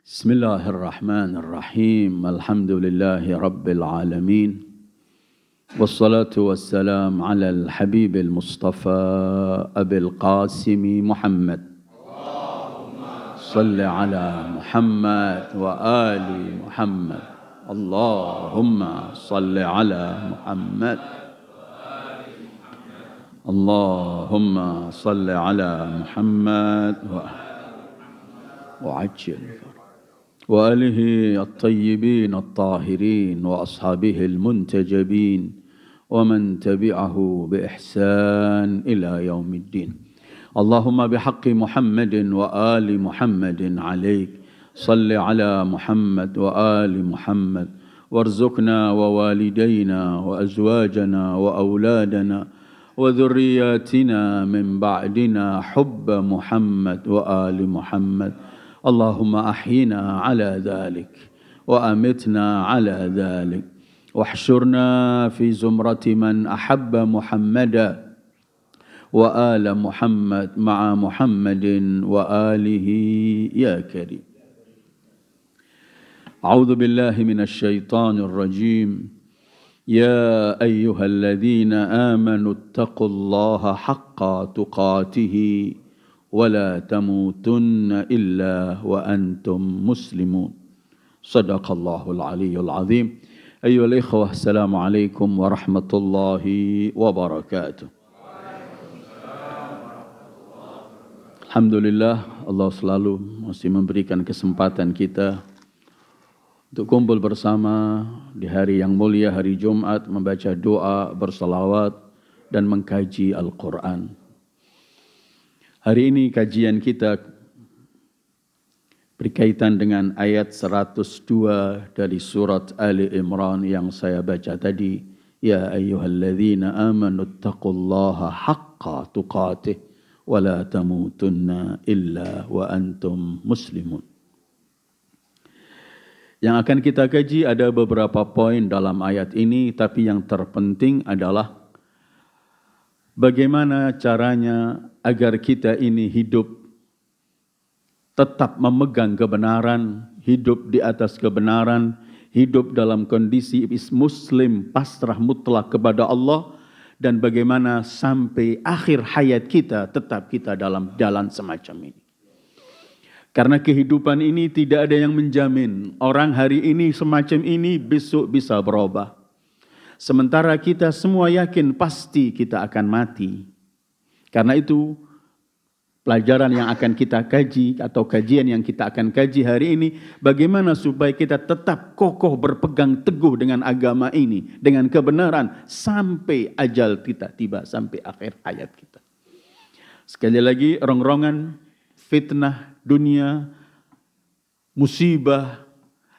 بسم الله الرحمن الرحيم الحمد لله رب العالمين والصلاة والسلام على الحبيب المصطفى أبي القاسم محمد صل على محمد وآل محمد اللهم صل على محمد اللهم صل على محمد وعجل وآله الطيبين الطاهرين وأصحابه المنتجبين ومن تبعه بإحسان إلى يوم الدين اللهم بحق محمد وآل محمد عليك صل على محمد وآل محمد وارزقنا ووالدينا وأزواجنا وأولادنا وذرياتنا من بعدنا حب محمد وآل محمد اللهم أحينا على ذلك وأمتنا على ذلك واحشرنا في زمرة من أحب محمدا وآل محمد مع محمد وآله يا كريم أعوذ بالله من الشيطان الرجيم يا أيها الذين آمنوا اتقوا الله حق تقاته ولا تموتن إلا وأنتم مسلمون صدق الله العلي العظيم أيها الإخوة السلام عليكم ورحمة الله وبركاته. Alhamdulillah, Allah selalu masih memberikan kesempatan kita untuk kumpul bersama di hari yang mulia, hari Jumat, membaca doa, bersalawat dan mengkaji Al-Quran. Hari ini kajian kita berkaitan dengan ayat 102 dari surat Ali Imran yang saya baca tadi. Ya ayyuhalladzina amanu taqullaha haqqa tuqatih wa la tamutunna illa wa antum muslimun. Yang akan kita kaji ada beberapa poin dalam ayat ini, tapi yang terpenting adalah bagaimana caranya agar kita ini hidup tetap memegang kebenaran, hidup di atas kebenaran, hidup dalam kondisi muslim pasrah mutlak kepada Allah, dan bagaimana sampai akhir hayat kita tetap kita dalam jalan semacam ini. Karena kehidupan ini tidak ada yang menjamin orang hari ini semacam ini besok bisa berubah. Sementara kita semua yakin pasti kita akan mati. Karena itu pelajaran yang akan kita kaji atau kajian yang kita akan kaji hari ini, bagaimana supaya kita tetap kokoh berpegang teguh dengan agama ini, dengan kebenaran sampai ajal kita tiba, sampai akhir hayat kita. Sekali lagi, rongrongan, fitnah dunia, musibah,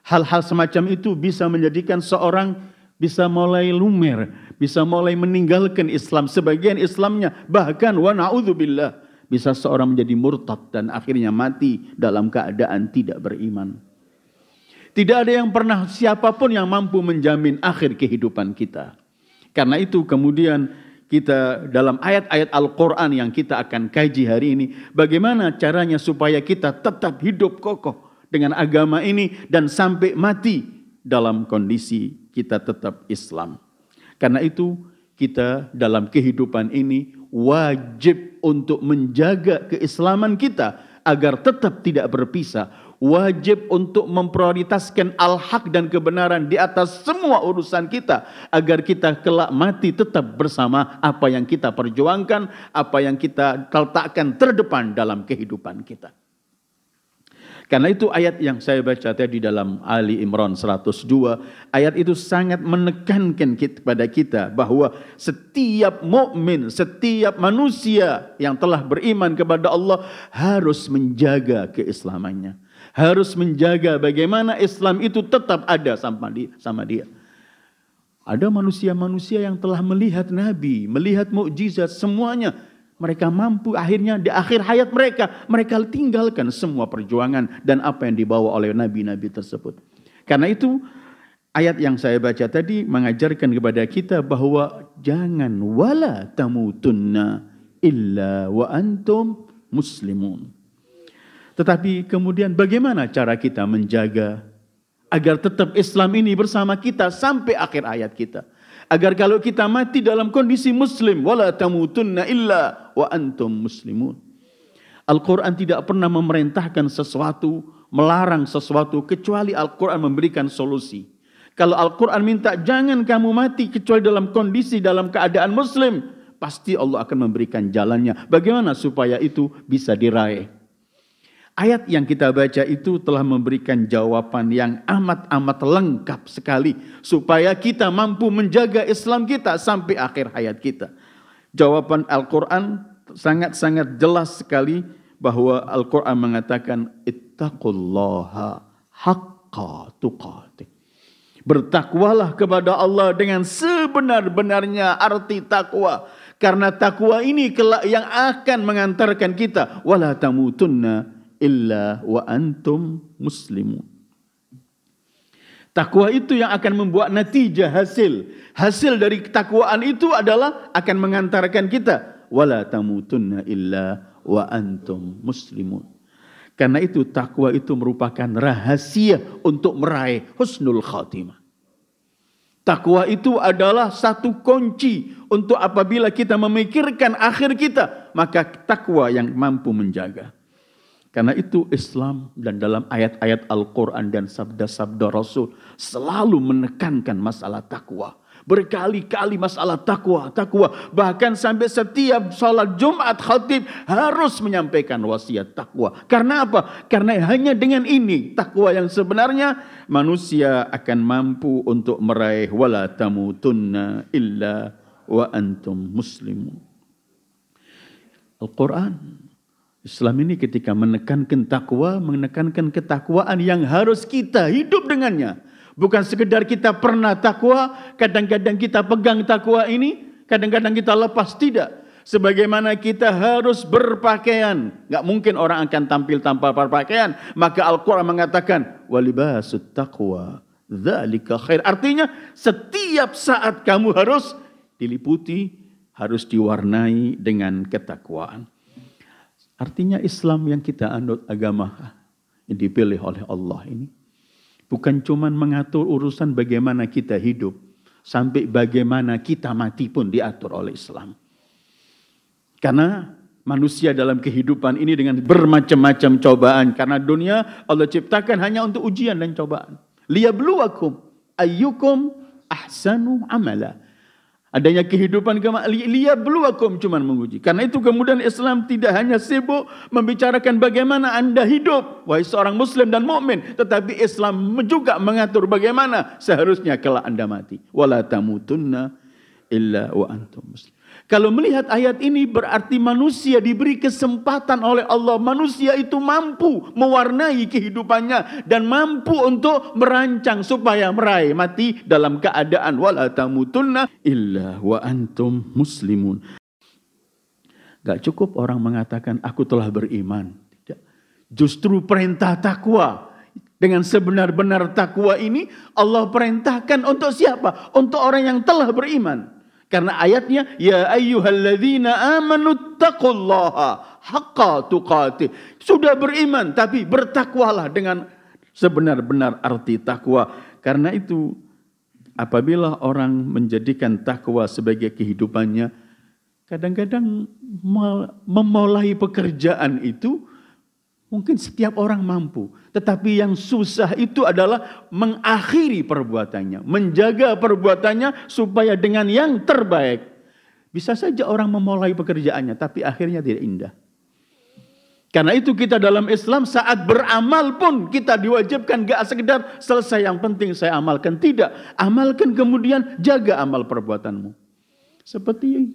hal-hal semacam itu bisa menjadikan seorang bisa mulai lumer, bisa mulai meninggalkan Islam, sebagian Islamnya, bahkan wa na'udzubillah, bisa seorang menjadi murtad dan akhirnya mati dalam keadaan tidak beriman. Tidak ada yang pernah, siapapun yang mampu menjamin akhir kehidupan kita. Karena itu kemudian kita dalam ayat-ayat Al-Quran yang kita akan kaji hari ini, bagaimana caranya supaya kita tetap hidup kokoh dengan agama ini dan sampai mati dalam kondisi kita tetap Islam. Karena itu kita dalam kehidupan ini wajib untuk menjaga keislaman kita agar tetap tidak berpisah. Wajib untuk memprioritaskan al-haq dan kebenaran di atas semua urusan kita agar kita kelak mati tetap bersama apa yang kita perjuangkan, apa yang kita letakkan terdepan dalam kehidupan kita. Karena itu ayat yang saya baca tadi dalam Ali Imran 102, ayat itu sangat menekankan kepada kita bahwa setiap mukmin, setiap manusia yang telah beriman kepada Allah harus menjaga keislamannya. Harus menjaga bagaimana Islam itu tetap ada sama dia. Ada manusia-manusia yang telah melihat Nabi, melihat mukjizat semuanya. Mereka mampu akhirnya di akhir hayat mereka tinggalkan semua perjuangan dan apa yang dibawa oleh nabi-nabi tersebut. Karena itu ayat yang saya baca tadi mengajarkan kepada kita bahwa jangan wala tamutunna illa wa antum muslimun. Tetapi kemudian bagaimana cara kita menjaga agar tetap Islam ini bersama kita sampai akhir hayat kita. Agar kalau kita mati dalam kondisi muslim, wala tamutunna illa wa antum muslimun. Al-Quran tidak pernah memerintahkan sesuatu, melarang sesuatu, kecuali Al-Quran memberikan solusi. Kalau Al-Quran minta jangan kamu mati kecuali dalam kondisi, dalam keadaan muslim, pasti Allah akan memberikan jalannya. Bagaimana supaya itu bisa diraih? Ayat yang kita baca itu telah memberikan jawaban yang amat-amat lengkap sekali. Supaya kita mampu menjaga Islam kita sampai akhir hayat kita. Jawaban Al-Quran sangat-sangat jelas sekali bahwa Al-Quran mengatakan ittaqullaha haqqa tuqatih. Bertakwalah kepada Allah dengan sebenar-benarnya arti takwa. Karena takwa ini kelak yang akan mengantarkan kita wala tamutunna illa wa antum muslimun. Takwa itu yang akan membuat natijah hasil. Hasil dari ketakwaan itu adalah akan mengantarkan kita wala tamutunna illa wa antum muslimun. Karena itu takwa itu merupakan rahasia untuk meraih husnul khatimah. Takwa itu adalah satu kunci untuk apabila kita memikirkan akhir kita, maka takwa yang mampu menjaga. Karena itu Islam dan dalam ayat-ayat Al-Quran dan sabda-sabda Rasul selalu menekankan masalah takwa. Berkali-kali masalah takwa. Bahkan sampai setiap salat Jumat khatib harus menyampaikan wasiat takwa. Karena apa? Karena hanya dengan ini takwa yang sebenarnya manusia akan mampu untuk meraih wala tamutunna illa wa antum muslimun. Al-Quran Islam ini ketika menekankan takwa, menekankan ketakwaan yang harus kita hidup dengannya. Bukan sekedar kita pernah takwa, kadang-kadang kita pegang takwa ini, kadang-kadang kita lepas, tidak. Sebagaimana kita harus berpakaian. Gak mungkin orang akan tampil tanpa berpakaian. Maka Al-Quran mengatakan, walibasut taqwa, dzalika khair. Artinya setiap saat kamu harus diliputi, harus diwarnai dengan ketakwaan. Artinya Islam yang kita anut, agama yang dipilih oleh Allah ini, bukan cuma mengatur urusan bagaimana kita hidup, sampai bagaimana kita mati pun diatur oleh Islam. Karena manusia dalam kehidupan ini dengan bermacam-macam cobaan. Karena dunia Allah ciptakan hanya untuk ujian dan cobaan. Liyabluwakum ayyukum ahsanu amala. Adanya kehidupan liyabluwakum cuma menguji. Karena itu kemudian Islam tidak hanya sibuk membicarakan bagaimana Anda hidup, wahai seorang muslim dan mukmin, tetapi Islam juga mengatur bagaimana seharusnya kelak Anda mati. Wala tamutunna illa wa antum muslim. Kalau melihat ayat ini berarti manusia diberi kesempatan oleh Allah. Manusia itu mampu mewarnai kehidupannya dan mampu untuk merancang supaya meraih mati dalam keadaan wala tamutunna illa wa antum muslimun. Gak cukup orang mengatakan aku telah beriman. Tidak. Justru perintah takwa. Dengan sebenar-benar takwa ini Allah perintahkan untuk siapa? Untuk orang yang telah beriman. Karena ayatnya, ya ayyuhalladzina amanu taqullaha haqqa tuqatih. Sudah beriman, tapi bertakwalah dengan sebenar-benar arti takwa. Karena itu, apabila orang menjadikan takwa sebagai kehidupannya, kadang-kadang memulai pekerjaan itu, mungkin setiap orang mampu. Tetapi yang susah itu adalah mengakhiri perbuatannya. Menjaga perbuatannya supaya dengan yang terbaik. Bisa saja orang memulai pekerjaannya, tapi akhirnya tidak indah. Karena itu kita dalam Islam saat beramal pun kita diwajibkan gak sekedar selesai yang penting saya amalkan. Tidak. Amalkan kemudian jaga amal perbuatanmu. Seperti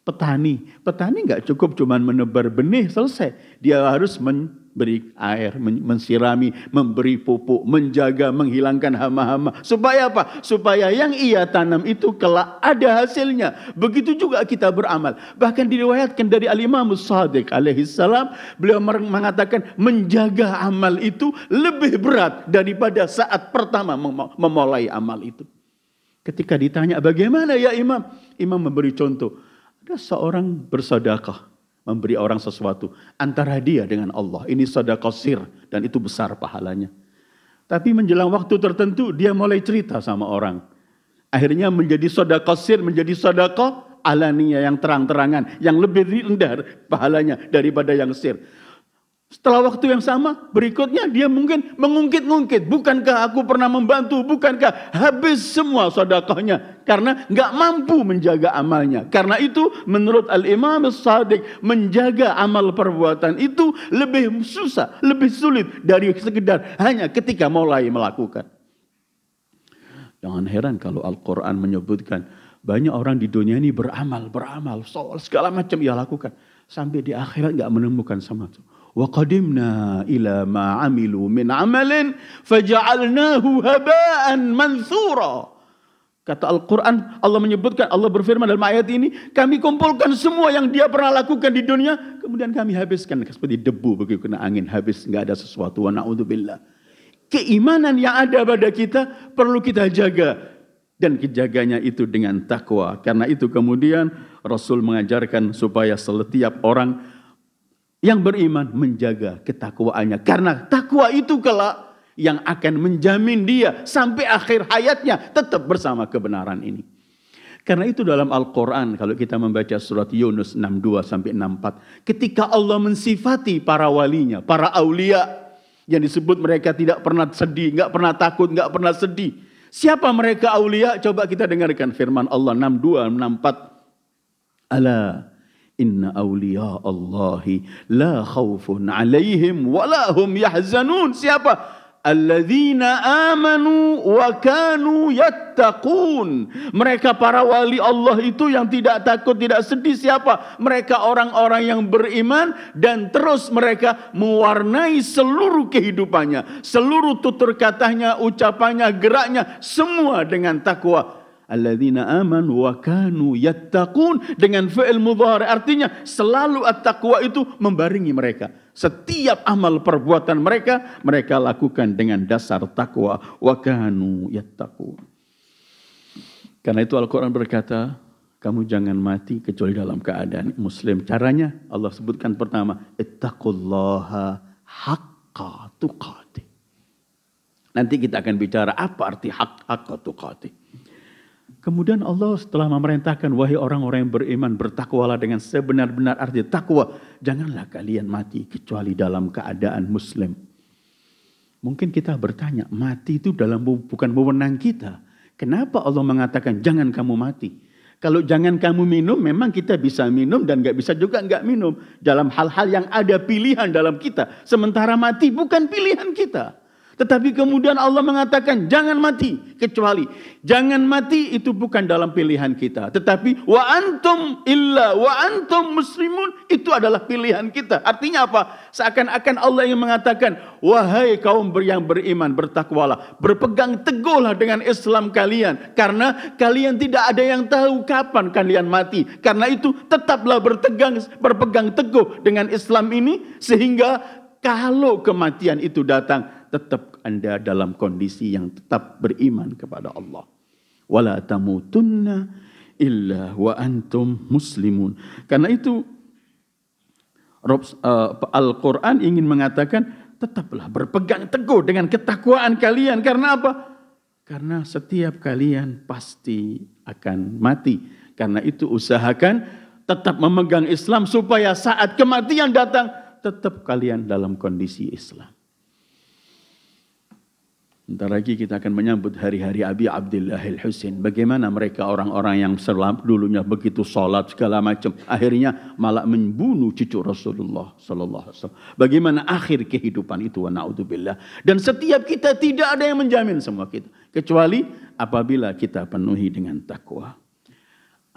petani. Petani nggak cukup cuma menebar benih selesai. Dia harus memberi air, mensirami, memberi pupuk, menjaga, menghilangkan hama-hama. Supaya apa? Supaya yang ia tanam itu kelak ada hasilnya. Begitu juga kita beramal. Bahkan diriwayatkan dari Al-Imam Shadiq alaihissalam, beliau mengatakan menjaga amal itu lebih berat daripada saat pertama memulai amal itu. Ketika ditanya bagaimana ya Imam? Imam memberi contoh. Ada seorang bersedekah, memberi orang sesuatu antara dia dengan Allah. Ini sedekah sir dan itu besar pahalanya. Tapi menjelang waktu tertentu dia mulai cerita sama orang. Akhirnya menjadi sedekah sir, menjadi sedekah alaniyah yang terang-terangan, yang lebih rendah pahalanya daripada yang sir. Setelah waktu yang sama, berikutnya dia mungkin mengungkit-ungkit. Bukankah aku pernah membantu? Bukankah habis semua sedekahnya? Karena nggak mampu menjaga amalnya. Karena itu menurut Al-Imam As-Shadiq, menjaga amal perbuatan itu lebih susah, lebih sulit dari sekedar hanya ketika mulai melakukan. Jangan heran kalau Al-Quran menyebutkan banyak orang di dunia ini beramal, soal segala macam ia lakukan. Sampai di akhirat nggak menemukan sama itu. وَقَدِمْنَا إِلَى مَا عَمِلُوا مِنْ عَمَلٍ فَجَعَلْنَاهُ هَبَاءً مَنْثُورًا. Kata Al-Quran, Allah menyebutkan, Allah berfirman dalam ayat ini, kami kumpulkan semua yang dia pernah lakukan di dunia, kemudian kami habiskan seperti debu begitu kena angin, habis, nggak ada sesuatu. Wa na'udzubillah. Keimanan yang ada pada kita perlu kita jaga. Dan kejaganya itu dengan takwa. Karena itu kemudian Rasul mengajarkan supaya setiap orang yang beriman menjaga ketakwaannya. Karena takwa itu kelak yang akan menjamin dia sampai akhir hayatnya tetap bersama kebenaran ini. Karena itu dalam Al-Quran kalau kita membaca surat Yunus 62-64. Ketika Allah mensifati para walinya, para aulia yang disebut mereka tidak pernah sedih, nggak pernah takut, nggak pernah sedih. Siapa mereka aulia? Coba kita dengarkan firman Allah 62-64. Ala inna awliya Allahi la khawfun alaihim wa la hum yahzanun. Siapa? Alladzina amanu wa kanu yattaqun. Mereka para wali Allah itu yang tidak takut, tidak sedih. Siapa? Mereka orang-orang yang beriman dan terus mereka mewarnai seluruh kehidupannya, seluruh tutur katanya, ucapannya, geraknya, semua dengan takwa. Alladzina amanu wa kanu yattaqun dengan fi'il mudhari, artinya selalu at-taqwa itu membaringi mereka. Setiap amal perbuatan mereka lakukan dengan dasar takwa. Wa kanu yattaqun. Karena itu Al-Quran berkata, kamu jangan mati kecuali dalam keadaan muslim. Caranya Allah sebutkan pertama, ittaqullaha haqqa tuqatih. Nanti kita akan bicara apa arti haqqa tuqatih. Kemudian Allah setelah memerintahkan, wahai orang-orang yang beriman, bertakwalah dengan sebenar-benar arti takwa. Janganlah kalian mati kecuali dalam keadaan muslim. Mungkin kita bertanya, mati itu bukan wewenang kita. Kenapa Allah mengatakan jangan kamu mati? Kalau jangan kamu minum, memang kita bisa minum dan nggak bisa juga nggak minum. Dalam hal-hal yang ada pilihan dalam kita. Sementara mati bukan pilihan kita. Tetapi kemudian Allah mengatakan jangan mati, kecuali jangan mati itu bukan dalam pilihan kita, tetapi wa antum muslimun itu adalah pilihan kita. Artinya apa? Seakan-akan Allah yang mengatakan, wahai kaum yang beriman, bertakwalah, berpegang teguhlah dengan Islam kalian, karena kalian tidak ada yang tahu kapan kalian mati. Karena itu tetaplah berpegang teguh dengan Islam ini, sehingga kalau kematian itu datang, tetap Anda dalam kondisi yang tetap beriman kepada Allah. Wala tamutunna illa wa antum muslimun. Karena itu Al-Quran ingin mengatakan tetaplah berpegang teguh dengan ketakwaan kalian. Karena apa? Karena setiap kalian pasti akan mati. Karena itu usahakan tetap memegang Islam supaya saat kematian datang tetap kalian dalam kondisi Islam. Bentar lagi kita akan menyambut hari-hari Abi Abdillah Al-Husain. Bagaimana mereka orang-orang yang dulunya begitu sholat segala macam, akhirnya malah membunuh cucu Rasulullah sallallahu alaihi wasallam. Bagaimana akhir kehidupan itu, wa na'udzubillah. Dan setiap kita tidak ada yang menjamin semua kita, kecuali apabila kita penuhi dengan takwa.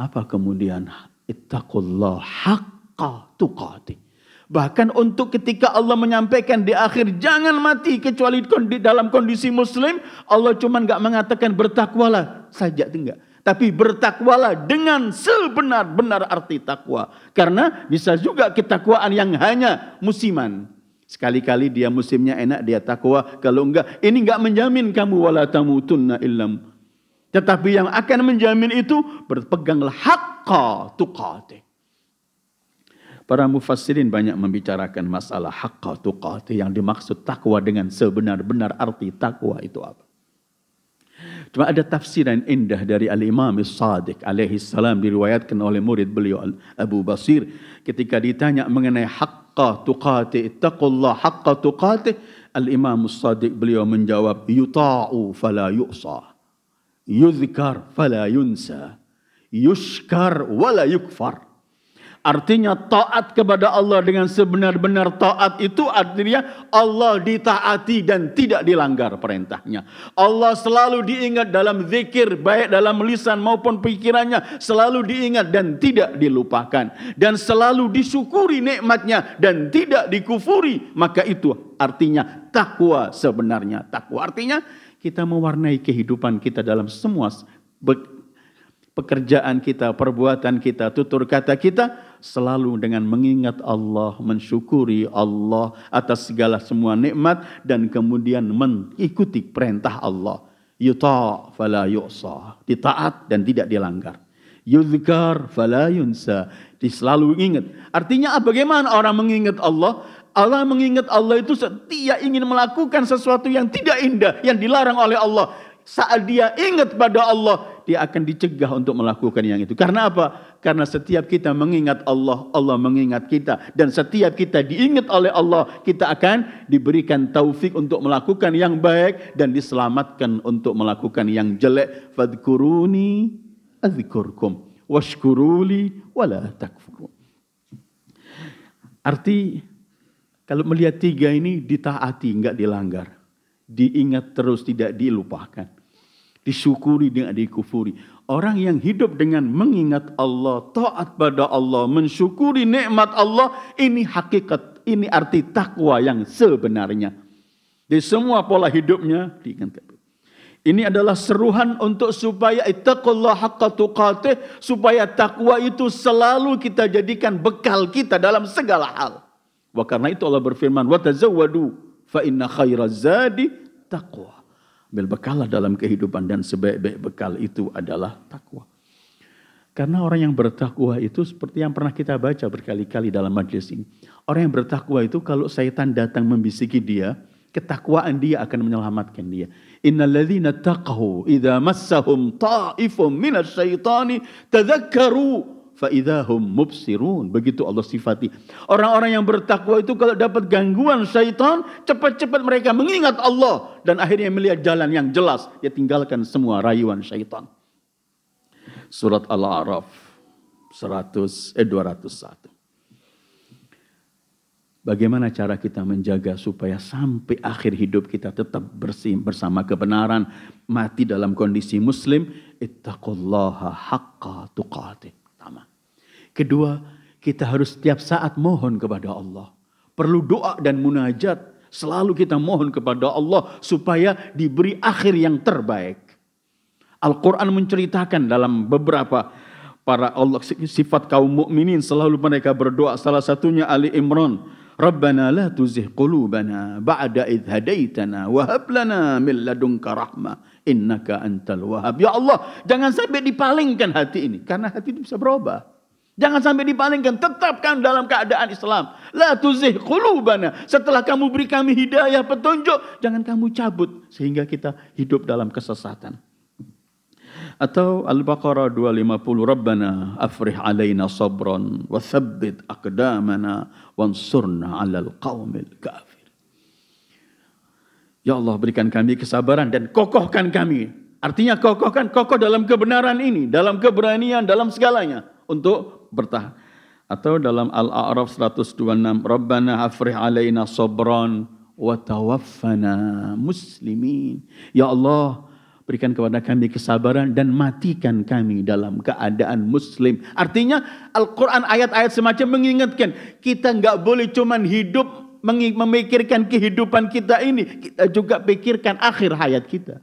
Apa kemudian? Ittaqullah haqqa tuqatih. Bahkan untuk ketika Allah menyampaikan di akhir jangan mati kecuali dalam kondisi muslim, Allah cuma nggak mengatakan bertakwalah saja, enggak. Tapi bertakwalah dengan sebenar-benar arti takwa. Karena bisa juga ketakwaan yang hanya musiman. Sekali-kali dia musimnya enak, dia takwa. Kalau enggak, ini enggak menjamin kamu wala tamutunna illam. Tetapi yang akan menjamin itu berpeganglah haqqa tuqatih. Para mufassirin banyak membicarakan masalah haqqa tuqatih, yang dimaksud takwa dengan sebenar-benar arti takwa itu apa. Cuma ada tafsiran indah dari Al-Imam As-Sadiq alaihi salam, diriwayatkan oleh murid beliau Abu Basir, ketika ditanya mengenai haqqa tuqatih, ittaqullah haqqa tuqatih, Al-Imam As-Sadiq beliau menjawab, yuta'u fala yu'sa, yuzkar fala yunsa, yushkar wala yukfar. Artinya taat kepada Allah dengan sebenar-benar taat itu artinya Allah ditaati dan tidak dilanggar perintahnya. Allah selalu diingat dalam zikir, baik dalam lisan maupun pikirannya, selalu diingat dan tidak dilupakan. Dan selalu disyukuri nikmatnya dan tidak dikufuri. Maka itu artinya takwa sebenarnya. Takwa artinya kita mewarnai kehidupan kita dalam semua pekerjaan kita, perbuatan kita, tutur kata kita, selalu dengan mengingat Allah, mensyukuri Allah atas segala semua nikmat, dan kemudian mengikuti perintah Allah. Yuta' fala yu'sa, ditaat dan tidak dilanggar. Yuzkar fala yunsa, selalu ingat. Artinya bagaimana orang mengingat Allah? Allah mengingat Allah itu setiap ingin melakukan sesuatu yang tidak indah, yang dilarang oleh Allah. Saat dia ingat pada Allah, dia akan dicegah untuk melakukan yang itu. Karena apa? Karena setiap kita mengingat Allah, Allah mengingat kita. Dan setiap kita diingat oleh Allah, kita akan diberikan taufik untuk melakukan yang baik dan diselamatkan untuk melakukan yang jelek. Fadhkuruni adzkurkum washkuruli wala takfurun. Arti kalau melihat tiga ini, ditaati, enggak dilanggar. Diingat terus, tidak dilupakan. Disyukuri, tidak dikufuri. Orang yang hidup dengan mengingat Allah, taat pada Allah, mensyukuri nikmat Allah, ini hakikat, ini arti takwa yang sebenarnya. Di semua pola hidupnya diingatkan. Ini adalah seruan untuk supaya ittaqullah haqqa tuqatih, supaya takwa itu selalu kita jadikan bekal kita dalam segala hal. Wa karena itu Allah berfirman, wa tazawwadu fa inna khairaz zadi taqwa. Ambil bekallah dalam kehidupan, dan sebaik-baik bekal itu adalah takwa. Karena orang yang bertakwa itu seperti yang pernah kita baca berkali-kali dalam majlis ini. Orang yang bertakwa itu kalau syaitan datang membisiki dia, ketakwaan dia akan menyelamatkan dia. Innalladzina taqaw idza massahum ta'ifum minasyaitani tadzakkaru fa'idahum mubsirun. Begitu Allah sifati. Orang-orang yang bertakwa itu kalau dapat gangguan syaitan, cepat-cepat mereka mengingat Allah. Dan akhirnya melihat jalan yang jelas. Dia tinggalkan semua rayuan syaitan. Surat Al-A'raf 201. Bagaimana cara kita menjaga supaya sampai akhir hidup kita tetap bersih bersama kebenaran. Mati dalam kondisi muslim. Ittaqullaha haqqa tuqatih. Kedua, kita harus setiap saat mohon kepada Allah. Perlu doa dan munajat. Selalu kita mohon kepada Allah supaya diberi akhir yang terbaik. Al-Quran menceritakan dalam beberapa para Allah, sifat kaum mukminin, selalu mereka berdoa. Salah satunya Ali Imran. Rabbana la tuzigh qulubana ba'da idh hadaitana wa hab lana min ladunka rahmah innaka antal wahhab. Ya Allah, jangan sampai dipalingkan hati ini, karena hati itu bisa berubah. Jangan sampai dipalingkan, tetapkan dalam keadaan Islam. La tuzigh qulubana. Setelah kamu beri kami hidayah, petunjuk, jangan kamu cabut sehingga kita hidup dalam kesesatan. Atau Al-Baqarah 250, Rabbana afrih alaina sabran wa thabbit aqdamana wansurna 'alal qaumil kafir. Ya Allah, berikan kami kesabaran dan kokohkan kami. Artinya kokohkan, kokoh dalam kebenaran ini, dalam keberanian, dalam segalanya untuk bertahan. Atau dalam Al-A'raf 126, Rabbana afrih alaina sabran wa tawaffana muslimin. Ya Allah, berikan kepada kami kesabaran dan matikan kami dalam keadaan muslim. Artinya Al-Quran ayat-ayat semacam mengingatkan, kita enggak boleh cuman hidup memikirkan kehidupan kita ini, kita juga pikirkan akhir hayat kita.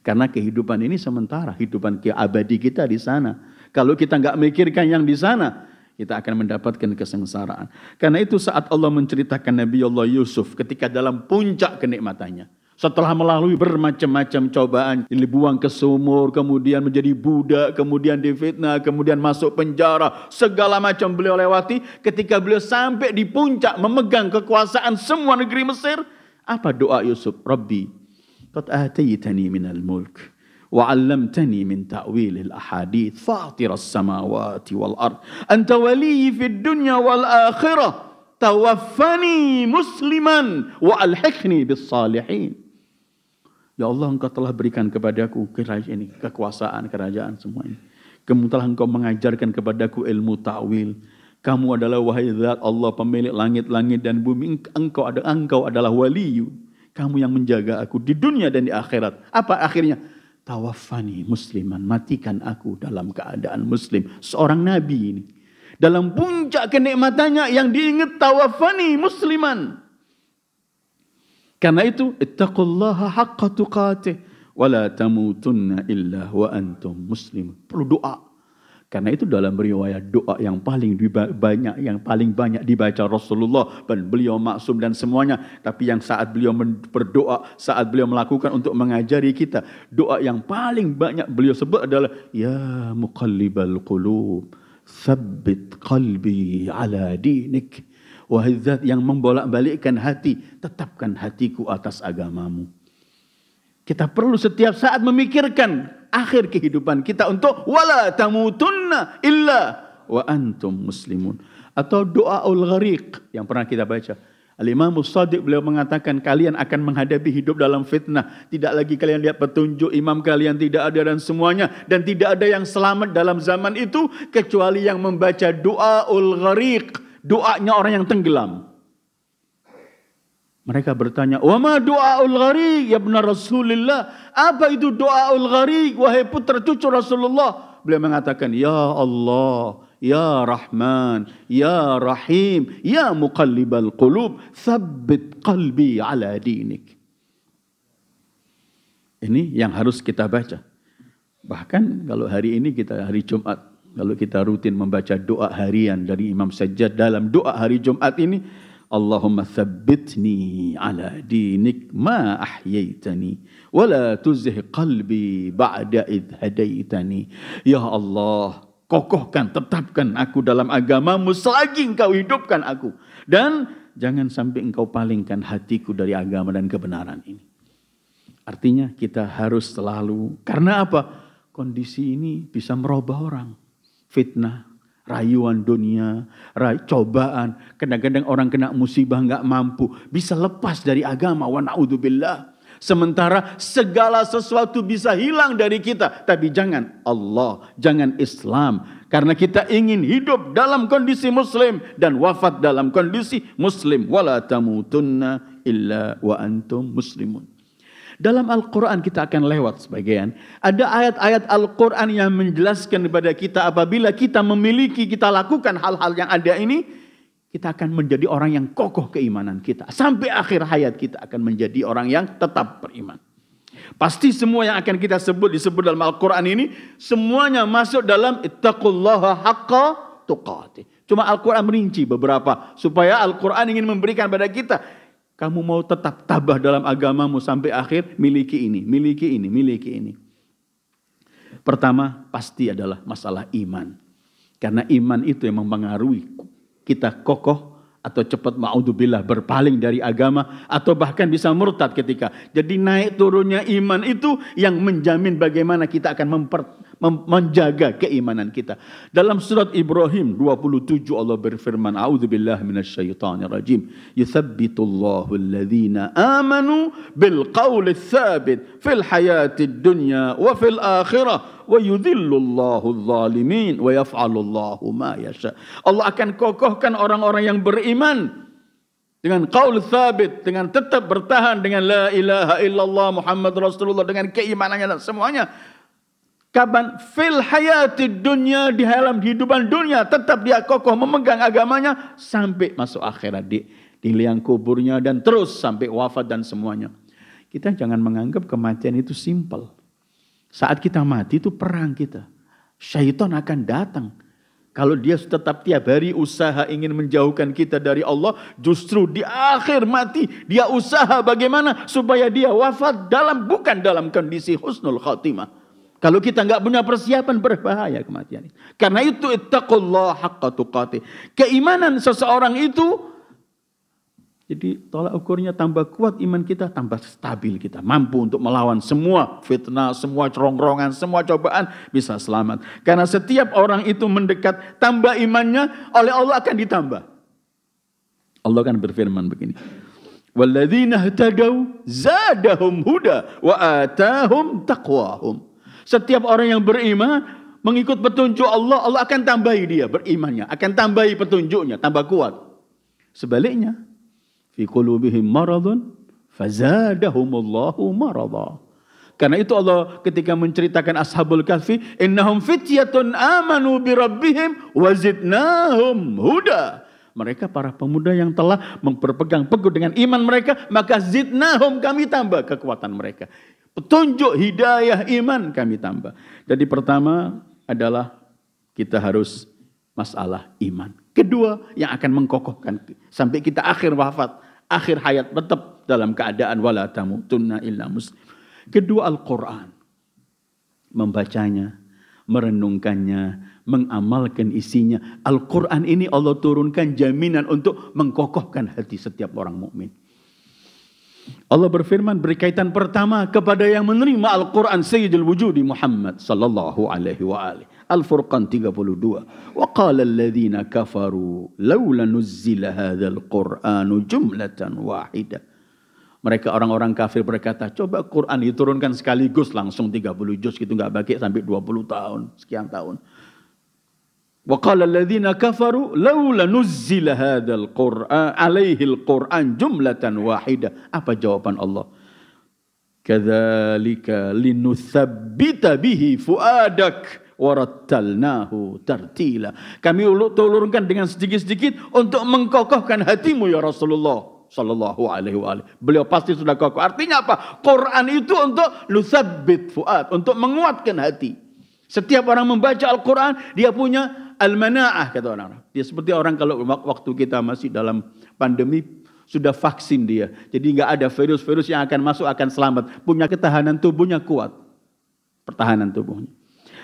Karena kehidupan ini sementara, kehidupan abadi kita di sana. Kalau kita enggak mikirkan yang di sana, kita akan mendapatkan kesengsaraan. Karena itu saat Allah menceritakan Nabi Allah Yusuf ketika dalam puncak kenikmatannya, Setelah melalui bermacam-macam cobaan, dibuang ke sumur, kemudian menjadi budak, kemudian difitnah, kemudian masuk penjara, segala macam beliau lewati. Ketika beliau sampai di puncak memegang kekuasaan semua negeri Mesir, apa doa Yusuf? Rabbi, qad ataitani minal mulk wa 'allamtani min ta'wilil ahadits fatiras samawati wal ard anta waliyyi fid dunya wal akhirah tawaffani musliman wa alhiqni bis salihin. Ya Allah, Engkau telah berikan kepadaku kerajaan ini, kekuasaan, kerajaan semua ini. Kamu telah Engkau mengajarkan kepadaku ilmu ta'wil. Kamu adalah wahai zat Allah pemilik langit-langit dan bumi. Engkau adalah waliyu. Kamu yang menjaga aku di dunia dan di akhirat. Apa akhirnya? Tawaffani musliman, matikan aku dalam keadaan muslim. Seorang nabi ini. Dalam puncak kenikmatannya yang diingat tawaffani musliman. Karena itu, ittaqullaha haqqa tuqatih wa la tamutunna illa wa antum muslimun. Perlu doa. Karena itu dalam riwayat doa yang paling banyak dibaca Rasulullah, dan beliau maksum dan semuanya. Tapi yang saat beliau berdoa, saat beliau melakukan untuk mengajari kita, doa yang paling banyak beliau sebut adalah ya muqallibal qulub, tsabbit qalbi ala dinik. Wahai zat yang membolak-balikkan hati, tetapkan hatiku atas agamamu. Kita perlu setiap saat memikirkan akhir kehidupan kita untuk wala tamutunna illa wa antum muslimun. Atau doaul ghariq yang pernah kita baca. Al-Imam Shadiq beliau mengatakan kalian akan menghadapi hidup dalam fitnah. Tidak lagi kalian lihat petunjuk, imam kalian tidak ada dan semuanya. Dan tidak ada yang selamat dalam zaman itu kecuali yang membaca doaul ghariq. Doanya orang yang tenggelam. Mereka bertanya, "Wa ma du'aul ghariq ya ibn Rasulillah?" Apa itu doaul ghariq wahai putra cucu Rasulullah? Beliau mengatakan, "Ya Allah, ya Rahman, ya Rahim, ya muqallibal qulub, tsabbit qalbi ala dinik." Ini yang harus kita baca. Bahkan kalau hari ini kita hari Jumat, kalau kita rutin membaca doa harian dari Imam Sajjad dalam doa hari Jumat ini, Allahumma tsabbitni ala dinik ma ahyaitani wa la tuzigh qalbi ba'da idh hadaitani. Ya Allah, kokohkan, tetapkan aku dalam agamamu selagi Engkau hidupkan aku. Dan jangan sampai Engkau palingkan hatiku dari agama dan kebenaran ini. Artinya kita harus selalu, karena apa? Kondisi ini bisa merubah orang. Fitnah, rayuan dunia, cobaan. Kadang-kadang orang kena musibah nggak mampu. Bisa lepas dari agama. Wa na'udzubillah. Sementara segala sesuatu bisa hilang dari kita. Tapi jangan Allah, jangan Islam. Karena kita ingin hidup dalam kondisi muslim. Dan wafat dalam kondisi muslim. Wala tamutunna illa wa antum muslimun. Dalam Al-Quran kita akan lewat sebagian. Ada ayat-ayat Al-Quran yang menjelaskan kepada kita apabila kita memiliki, kita lakukan hal-hal yang ada ini, kita akan menjadi orang yang kokoh keimanan kita. Sampai akhir hayat kita akan menjadi orang yang tetap beriman. Pasti semua yang akan kita disebut dalam Al-Quran ini, semuanya masuk dalam ittaqullaha haqqa tuqatih. Cuma Al-Quran merinci beberapa, supaya Al-Quran ingin memberikan pada kita, kamu mau tetap tabah dalam agamamu sampai akhir, miliki ini, miliki ini, miliki ini. Pertama, pasti adalah masalah iman. Karena iman itu yang mempengaruhi kita kokoh atau cepat ma'udzubillah berpaling dari agama atau bahkan bisa murtad ketika. Jadi naik turunnya iman itu yang menjamin bagaimana kita akan menjaga keimanan kita. Dalam surat Ibrahim 27 Allah berfirman, a'udzubillahi minasyaitonirrajim, yutsabbitullahu alladhina amanu bil qawli tsabit fil hayatid dunya wa fil akhirah wa yudhillullahu adh-dhalimin wa yaf'alullahu ma yasha. Allah akan kokohkan orang-orang yang beriman dengan qaul tsabit, dengan tetap bertahan dengan la ilaha illallah Muhammad Rasulullah, dengan keimanannya dan semuanya. Kapan? Fil hayatid dunya, di dalam kehidupan dunia tetap dia kokoh memegang agamanya sampai masuk akhirat di liang kuburnya dan terus sampai wafat dan semuanya. Kita jangan menganggap kematian itu simpel. Saat kita mati itu perang kita. Syaitan akan datang Kalau dia tetap tiap hari usaha ingin menjauhkan kita dari Allah, justru di akhir mati dia usaha bagaimana supaya dia wafat bukan dalam kondisi husnul khatimah. Kalau kita nggak punya persiapan, berbahaya kematian. Karena itu ittaqullah haqqa tuqatih. Keimanan seseorang itu, jadi tolak ukurnya tambah kuat iman kita, tambah stabil kita. Mampu untuk melawan semua fitnah, semua cerongrongan, semua cobaan, bisa selamat. Karena setiap orang itu mendekat, tambah imannya, oleh Allah akan ditambah. Allah akan berfirman begini. وَالَّذِينَ اهْتَدَوْا زَادَهُمْ هُدًى وَآتَاهُمْ تَقْوَاهُمْ. Setiap orang yang beriman, mengikut petunjuk Allah, Allah akan tambahi dia berimannya. Akan tambahi petunjuknya, tambah kuat. Sebaliknya, fi qulubihim maradun fazadahumullahu marada. Karena itu Allah ketika menceritakan Ashabul Kahfi, innahum fityatun amanu bi rabbihim wazidnahum huda. Mereka para pemuda yang telah berpegang teguh dengan iman mereka, maka zidnahum, kami tambah kekuatan mereka. Petunjuk hidayah iman kami tambah. Jadi pertama adalah kita harus masalah iman. Kedua, yang akan mengkokohkan sampai kita akhir wafat, akhir hayat tetap dalam keadaan wala tamutunna illa muslim. Kedua, Al-Quran. Membacanya, merenungkannya, mengamalkan isinya. Al-Quran ini Allah turunkan jaminan untuk mengkokohkan hati setiap orang mukmin. Allah berfirman berkaitan pertama kepada yang menerima Al-Quran, Sayyidul Wujudi Muhammad sallallahu alaihi wa alihi. Al-Furqan 32. Wa qala alladhina kafaru laula nuzzila hadzal Qur'anu jumlatan wahidah. Mereka orang-orang kafir berkata, coba Quran diturunkan sekaligus langsung 30 juz gitu, enggak pakai sampai 20 tahun, sekian tahun. Wa qala alladhina kafaru laula nuzzila hadzal Qur'an alaihi al-Qur'an jumlatan wahidah. Apa jawaban Allah? Kadzalika linutsabbita bihi fuadak warattalnahu tartila. Kami turunkan dengan sedikit-sedikit untuk mengkokohkan hatimu ya Rasulullah sallallahu alaihi wa alihi. Beliau pasti sudah kokoh. Artinya apa? Quran itu untuk nutsabbit fuad, untuk menguatkan hati. Setiap orang membaca Al-Quran, dia punya al-mana'ah, kata orang. Dia seperti orang kalau waktu kita masih dalam pandemi, sudah vaksin dia. Jadi nggak ada virus-virus yang akan masuk, akan selamat. Punya ketahanan tubuhnya kuat. Pertahanan tubuhnya.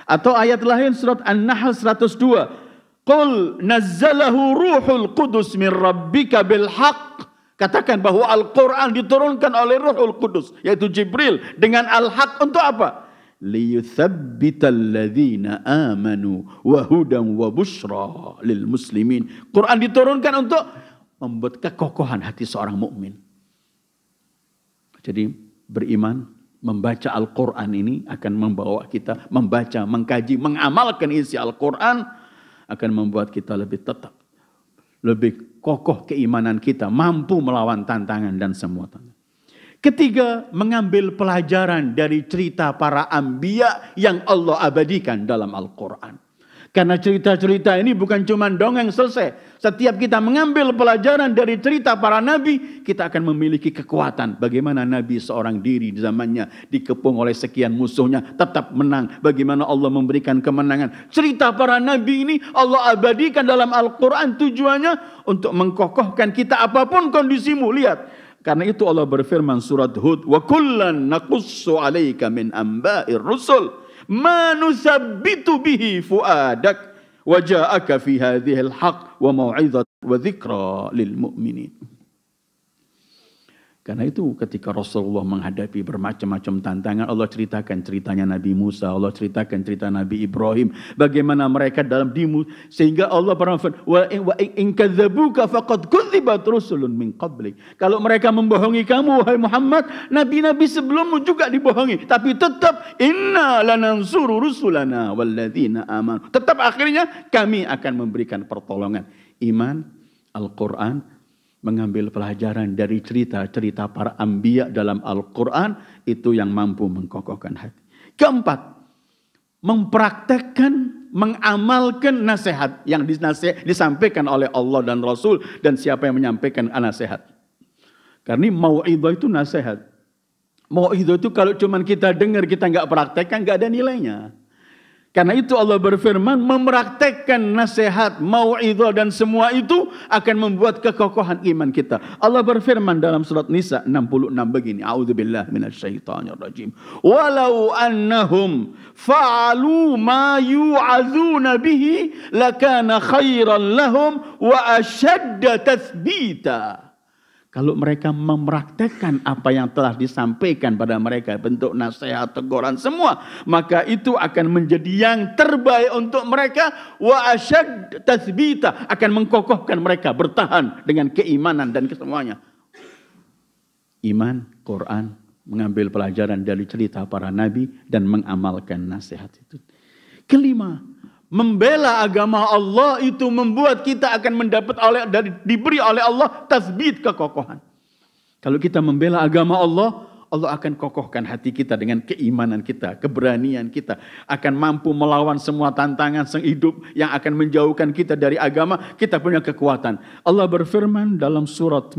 Atau ayat lain surat An-Nahl 102. Qul nazzalahu ruhul qudus min rabbika bil haqq. Katakan bahwa Al-Quran diturunkan oleh Ruhul Qudus, yaitu Jibril, dengan al-haq untuk apa? Liyuthabbital ladzina amanu wa hudan wa busyra lil muslimin. Quran diturunkan untuk membuat kekokohan hati seorang mukmin. Jadi beriman, membaca Al-Quran ini akan membawa kita membaca, mengkaji, mengamalkan isi Al-Quran, akan membuat kita lebih kokoh keimanan kita, mampu melawan tantangan dan semua tantangan. Ketiga, mengambil pelajaran dari cerita para anbiya yang Allah abadikan dalam Al-Quran. Karena cerita-cerita ini bukan cuma dongeng selesai. Setiap kita mengambil pelajaran dari cerita para nabi, kita akan memiliki kekuatan. Bagaimana nabi seorang diri di zamannya dikepung oleh sekian musuhnya, tetap menang. Bagaimana Allah memberikan kemenangan. Cerita para nabi ini Allah abadikan dalam Al-Quran, tujuannya untuk mengkokohkan kita apapun kondisimu. Lihat. Karena itu Allah berfirman surat Hud, wa kullan naqussu 'alaika min amba'ir rusul ma nusabbitu bihi fuadak wa ja'aka fi hadhil haqq wa mau'izat wa dzikra lil mu'minin. Karena itu ketika Rasulullah menghadapi bermacam-macam tantangan, Allah ceritakan ceritanya Nabi Musa, Allah ceritakan cerita Nabi Ibrahim, bagaimana mereka dalam dimu, sehingga Allah berfirman, wa in kadzabuka faqad kudzibat rusulun min qablik. Kalau mereka membohongi kamu wahai Muhammad, nabi-nabi sebelummu juga dibohongi, tapi tetap inna lanansuru rusulana walladzina amanu. Tetap akhirnya kami akan memberikan pertolongan. Iman, Al-Quran, mengambil pelajaran dari cerita-cerita para anbiya dalam Al-Quran, itu yang mampu mengkokohkan hati. Keempat, mempraktekkan, mengamalkan nasihat yang disampaikan oleh Allah dan Rasul, dan siapa yang menyampaikan nasihat. Karena mau'idhah itu nasihat. Mau'idhah itu kalau cuma kita dengar, kita nggak praktekkan, nggak ada nilainya. Karena itu Allah berfirman, mempraktekkan nasihat, mau'idhah dan semua itu akan membuat kekokohan iman kita. Allah berfirman dalam surat Nisa 66 begini, A'udzubillahi minasyaitonirrajim. Walau annahum fa'alu ma yu'adzuna bihi lakana khairan lahum wa ashadda tathbita. Kalau mereka mempraktekkan apa yang telah disampaikan pada mereka, bentuk nasihat, teguran, semua, maka itu akan menjadi yang terbaik untuk mereka. Wa asyad tathbita, akan mengkokohkan mereka bertahan dengan keimanan dan kesemuanya. Iman, Quran, mengambil pelajaran dari cerita para nabi dan mengamalkan nasihat itu. Kelima, membela agama Allah itu membuat kita akan diberi oleh Allah tasbit, kekokohan. Kalau kita membela agama Allah, Allah akan kokohkan hati kita dengan keimanan kita, keberanian kita, akan mampu melawan semua tantangan hidup yang akan menjauhkan kita dari agama. Kita punya kekuatan. Allah berfirman dalam surat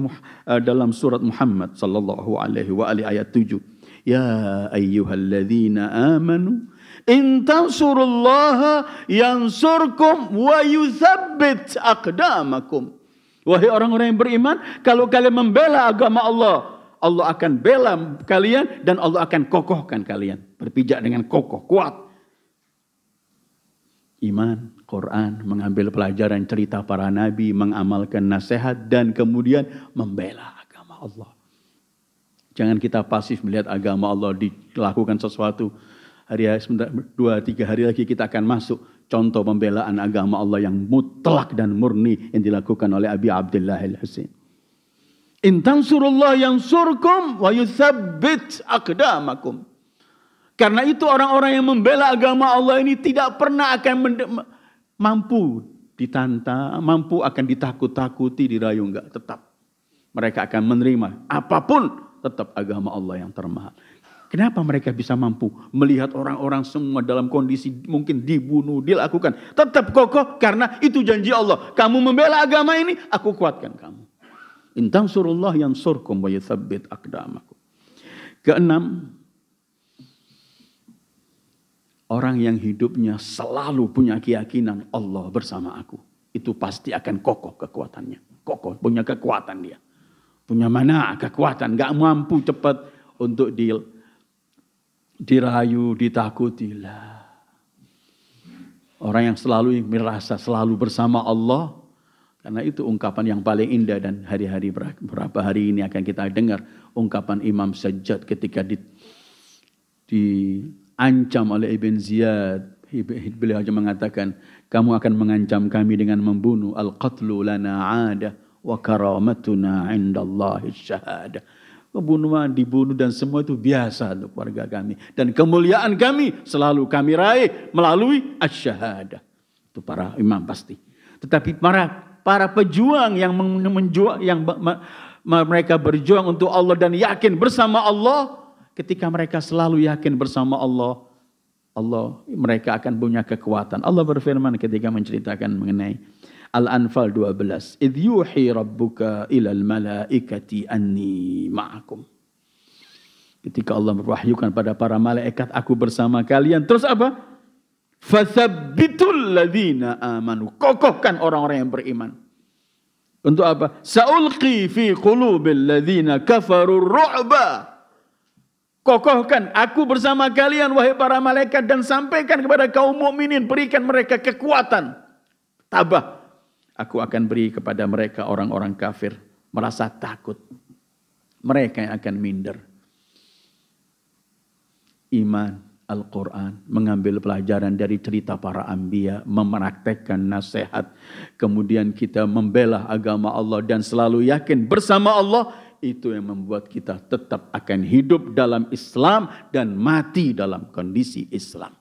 Muhammad sallallahu alaihi wa alihi ayat 7. Ya ayyuhalladzina amanu in tansurullaha yansurkum wa yuthabbit aqdamakum. Wahai orang-orang yang beriman, kalau kalian membela agama Allah, Allah akan bela kalian dan Allah akan kokohkan kalian. Berpijak dengan kokoh, kuat. Iman, Quran, mengambil pelajaran cerita para nabi, mengamalkan nasihat dan kemudian membela agama Allah. Jangan kita pasif melihat agama Allah dilakukan sesuatu. 2-3 hari lagi kita akan masuk contoh pembelaan agama Allah yang mutlak dan murni yang dilakukan oleh Abi Abdullah Al-Husain. In tansurullah yansurkum wa yuthabbit aqdamakum. Karena itu orang-orang yang membela agama Allah ini tidak pernah akan mampu ditantang, mampu akan ditakut-takuti, dirayu, enggak, tetap. Mereka akan menerima apapun, tetap agama Allah yang termahal. Kenapa mereka bisa mampu melihat orang-orang semua dalam kondisi mungkin dibunuh, dilakukan. Tetap kokoh karena itu janji Allah. Kamu membela agama ini, aku kuatkan kamu. In tansurullah yansurkum wa yuthabbit aqdamakum. Keenam, orang yang hidupnya selalu punya keyakinan Allah bersama aku. Itu pasti akan kokoh kekuatannya. Kokoh, punya kekuatan dia. Punya mana kekuatan, gak mampu cepat untuk dirayu, ditakuti lah. Orang yang selalu merasa selalu bersama Allah, karena itu ungkapan yang paling indah dan hari-hari berapa hari ini akan kita dengar ungkapan Imam Sajjad ketika diancam oleh Ibn Ziyad. Beliau aja mengatakan, kamu akan mengancam kami dengan membunuh, al-qatlu lana 'adah wa karamatuna 'indallahi syahada. Pembunuhan, dibunuh dan semua itu biasa untuk warga kami. Dan kemuliaan kami selalu kami raih melalui asyhadah. Itu para imam pasti. Tetapi para pejuang yang mereka berjuang untuk Allah dan yakin bersama Allah, ketika mereka selalu yakin bersama Allah, mereka akan punya kekuatan. Allah berfirman ketika menceritakan mengenai Al-Anfal 12. Idh yuhi rabbuka ilal malaikati anni ma'akum. Ketika Allah berwahyukan pada para malaikat, aku bersama kalian. Terus apa? Fathabbitul ladzina amanu. Kokohkan orang-orang yang beriman. Untuk apa? Sa'ulqi fi qulubil ladzina kafaru ru'ba. Kokohkan, aku bersama kalian wahai para malaikat dan sampaikan kepada kaum mukminin, berikan mereka kekuatan. Tabah. Aku akan beri kepada mereka orang-orang kafir merasa takut. Mereka yang akan minder. Iman, Al-Quran, mengambil pelajaran dari cerita para anbiya, mempraktekkan nasihat. Kemudian kita membela agama Allah dan selalu yakin bersama Allah. Itu yang membuat kita tetap akan hidup dalam Islam dan mati dalam kondisi Islam.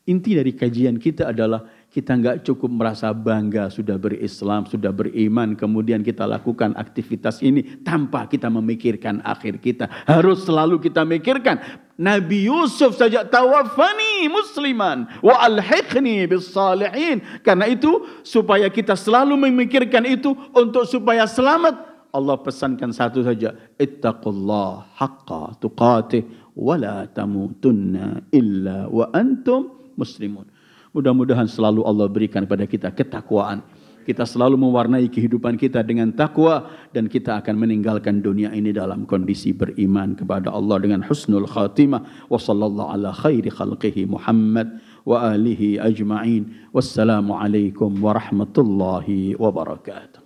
Inti dari kajian kita adalah kita nggak cukup merasa bangga sudah berislam, sudah beriman, kemudian kita lakukan aktivitas ini tanpa kita memikirkan akhir kita. Harus selalu kita mikirkan. Nabi Yusuf saja tawaffani musliman wa alhiqni bis salihin. Karena itu supaya kita selalu memikirkan itu untuk supaya selamat. Allah pesankan satu saja. Ittaqullah haqqa tuqatih wa la tamutunna illa wa antum muslimun. Mudah-mudahan selalu Allah berikan kepada kita ketakwaan. Kita selalu mewarnai kehidupan kita dengan takwa dan kita akan meninggalkan dunia ini dalam kondisi beriman kepada Allah dengan husnul khatimah. Wa sallallahu ala khairi khalqihi Muhammad wa alihi ajma'in. Wassalamu alaikum warahmatullahi wabarakatuh.